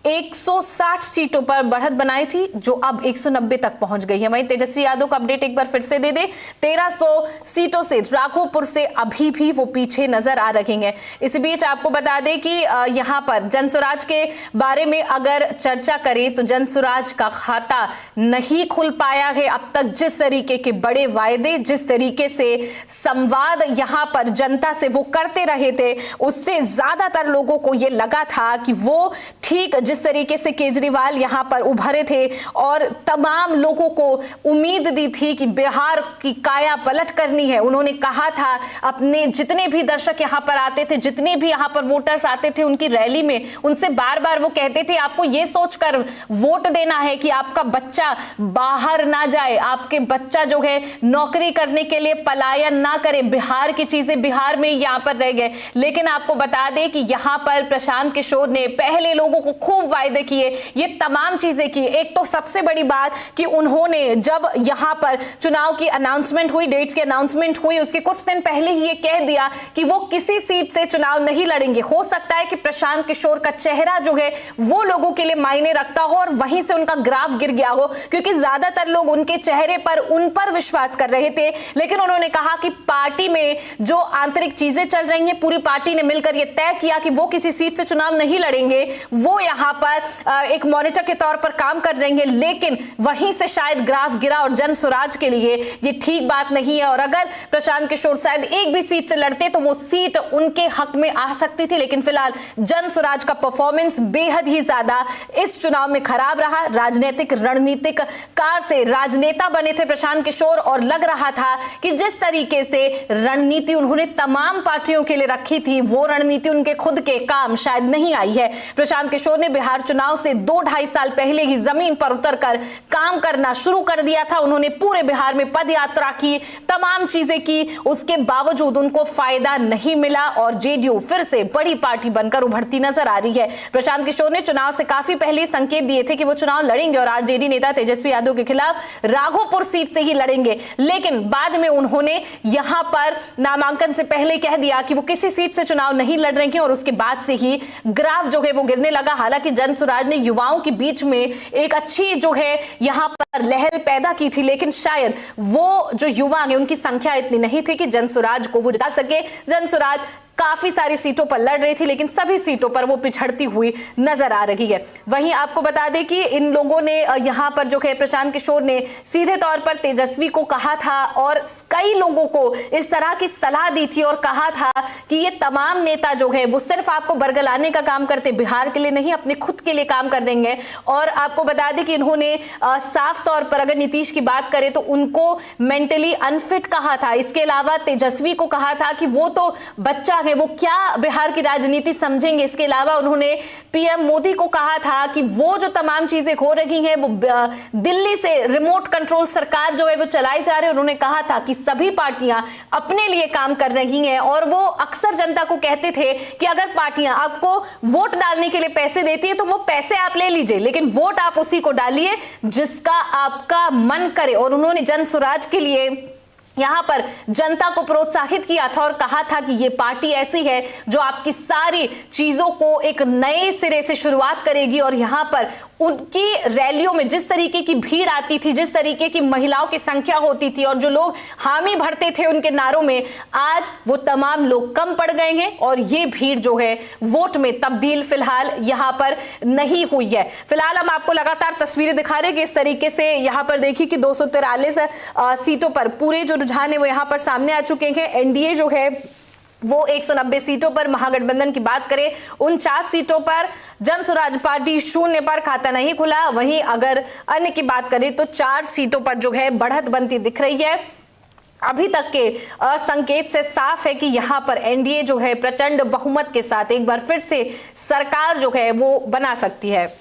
160 सीटों पर बढ़त बनाई थी, जो अब 190 तक पहुंच गई है। वहीं तेजस्वी यादव का अपडेट एक बार फिर से दे दे, 1300 सीटों से राघोपुर से अभी भी वो पीछे नजर आ रही हैं। इसी बीच आपको बता दें कि यहां पर जनसुराज के बारे में अगर चर्चा करें तो जनसुराज का खाता नहीं खुल पाया है अब तक। जिस तरीके के बड़े वायदे, जिस तरीके से संवाद यहां पर जनता से वो करते रहे थे, उससे ज्यादातर लोगों को ये लगा था कि वो ठीक जिस तरीके से केजरीवाल यहां पर उभरे थे और तमाम लोगों को उम्मीद दी थी कि बिहार की काया पलट करनी है। उन्होंने कहा था अपने जितने भी दर्शक यहां पर आते थे, जितने भी यहां पर वोटर्स आते थे उनकी रैली में, उनसे बार बार वो कहते थे आपको ये सोचकर वोट देना है कि आपका बच्चा बाहर ना जाए, आपके बच्चा जो है नौकरी करने के लिए पलायन ना करे, बिहार की चीजें बिहार में यहां पर रह गए। लेकिन आपको बता दें कि यहां पर प्रशांत किशोर ने पहले लोगों को खूब वायदे किए, ये तमाम चीजें की। एक तो सबसे बड़ी बात कि उन्होंने जब यहां पर चुनाव की अनाउंसमेंट हुई, डेट्स की अनाउंसमेंट हुई, उसके कुछ दिन पहले ही ये कह दिया कि वो किसी सीट से चुनाव नहीं लड़ेंगे। हो सकता है कि प्रशांत किशोर का चेहरा जो है वो लोगों के लिए मायने रखता हो और वहीं से उनका ग्राफ गिर गया हो, क्योंकि ज्यादातर लोग उनके चेहरे पर, उन पर विश्वास कर रहे थे। लेकिन उन्होंने कहा कि पार्टी में जो आंतरिक चीजें चल रही हैं, पूरी पार्टी ने मिलकर यह तय किया कि वो किसी सीट से चुनाव नहीं लड़ेंगे, वो यहां पर एक मॉनिटर के तौर पर काम कर रहे हैं। लेकिन वहीं से शायद ग्राफ गिरा और जनसुराज के लिए ये ठीक बात नहीं है। और अगर प्रशांत किशोर शायद एक भी सीट से लड़ते तो वो सीट उनके हक में आ सकती थी। लेकिन फिलहाल जनसुराज का परफॉर्मेंस बेहद ही ज्यादा इस चुनाव में खराब रहा। राजनीतिक रणनीतिक कार से राजनेता बने थे प्रशांत किशोर और लग रहा था कि जिस तरीके से रणनीति उन्होंने तमाम पार्टियों के लिए रखी थी, वो रणनीति उनके खुद के काम शायद नहीं आई है। प्रशांत किशोर ने बिहार चुनाव से 2-2.5 साल पहले ही जमीन पर उतरकर काम करना शुरू कर दिया था। उन्होंने पूरे बिहार में पद यात्रा की, तमाम चीजें की, उसके बावजूद उनको फायदा नहीं मिला और जेडीयू फिर से बड़ी पार्टी बनकर उभरती नजर आ रही है। प्रशांत किशोर ने चुनाव से काफी पहले संकेत दिए थे कि वो चुनाव लड़ेंगे और आरजेडी नेता तेजस्वी यादव के खिलाफ राघोपुर सीट से ही लड़ेंगे। लेकिन बाद में उन्होंने यहां पर नामांकन से पहले कह दिया कि वो किसी सीट से चुनाव नहीं लड़ रहे हैं और उसके बाद से ही ग्राफ जो है वो गिरने लगा। हालांकि जनसुराज ने युवाओं के बीच में एक अच्छी जो है यहां पर लहर पैदा की थी, लेकिन शायद वो जो युवा है उनकी संख्या इतनी नहीं थी कि जनसुराज को वो जिता सके। जनसुराज काफी सारी सीटों पर लड़ रही थी, लेकिन सभी सीटों पर वो पिछड़ती हुई नजर आ रही है। वहीं आपको बता दें कि इन लोगों ने यहां पर जो है प्रशांत किशोर ने सीधे तौर पर तेजस्वी को कहा था और कई लोगों को इस तरह की सलाह दी थी और कहा था कि ये तमाम नेता जो है वो सिर्फ आपको बरगलाने का काम करते, बिहार के लिए नहीं, अपने खुद के लिए काम कर देंगे। और आपको बता दें कि इन्होंने साफ तौर पर अगर नीतीश की बात करें तो उनको मेंटली अनफिट कहा था। इसके अलावा तेजस्वी को कहा था कि वो तो बच्चा है, वो क्या बिहार की राजनीति समझेंगे। इसके अलावा उन्होंने पीएम मोदी को कहा था कि वो जो तमाम चीजें हो रही हैं वो दिल्ली से रिमोट कंट्रोल सरकार जो है वो चलाई जा रही है। उन्होंने कहा था कि सभी पार्टियां अपने लिए काम कर रही हैं और वो अक्सर जनता को कहते थे कि अगर पार्टियां आपको वोट डालने के लिए पैसे देती है तो वो पैसे आप ले लीजिए, लेकिन वोट आप उसी को डालिए जिसका आपका मन करे। और उन्होंने जनसुराज के लिए यहां पर जनता को प्रोत्साहित किया था और कहा था कि ये पार्टी ऐसी है जो आपकी सारी चीजों को एक नए सिरे से शुरुआत करेगी। और यहां पर उनकी रैलियों में जिस तरीके की भीड़ आती थी, जिस तरीके की महिलाओं की संख्या होती थी और जो लोग हामी भरते थे उनके नारों में, आज वो तमाम लोग कम पड़ गए हैं और ये भीड़ जो है वोट में तब्दील फिलहाल यहां पर नहीं हुई है। फिलहाल हम आपको लगातार तस्वीरें दिखा रहे हैं कि इस तरीके से यहां पर देखिए कि 243 सीटों पर पूरे जो रुझान है वो यहां पर सामने आ चुके हैं। एनडीए जो है वो 190 सीटों पर, महागठबंधन की बात करें 49 सीटों पर, जनसुराज पार्टी 0 पर खाता नहीं खुला। वहीं अगर अन्य की बात करें तो 4 सीटों पर जो है बढ़त बनती दिख रही है। अभी तक के संकेत से साफ है कि यहां पर एनडीए जो है प्रचंड बहुमत के साथ एक बार फिर से सरकार जो है वो बना सकती है।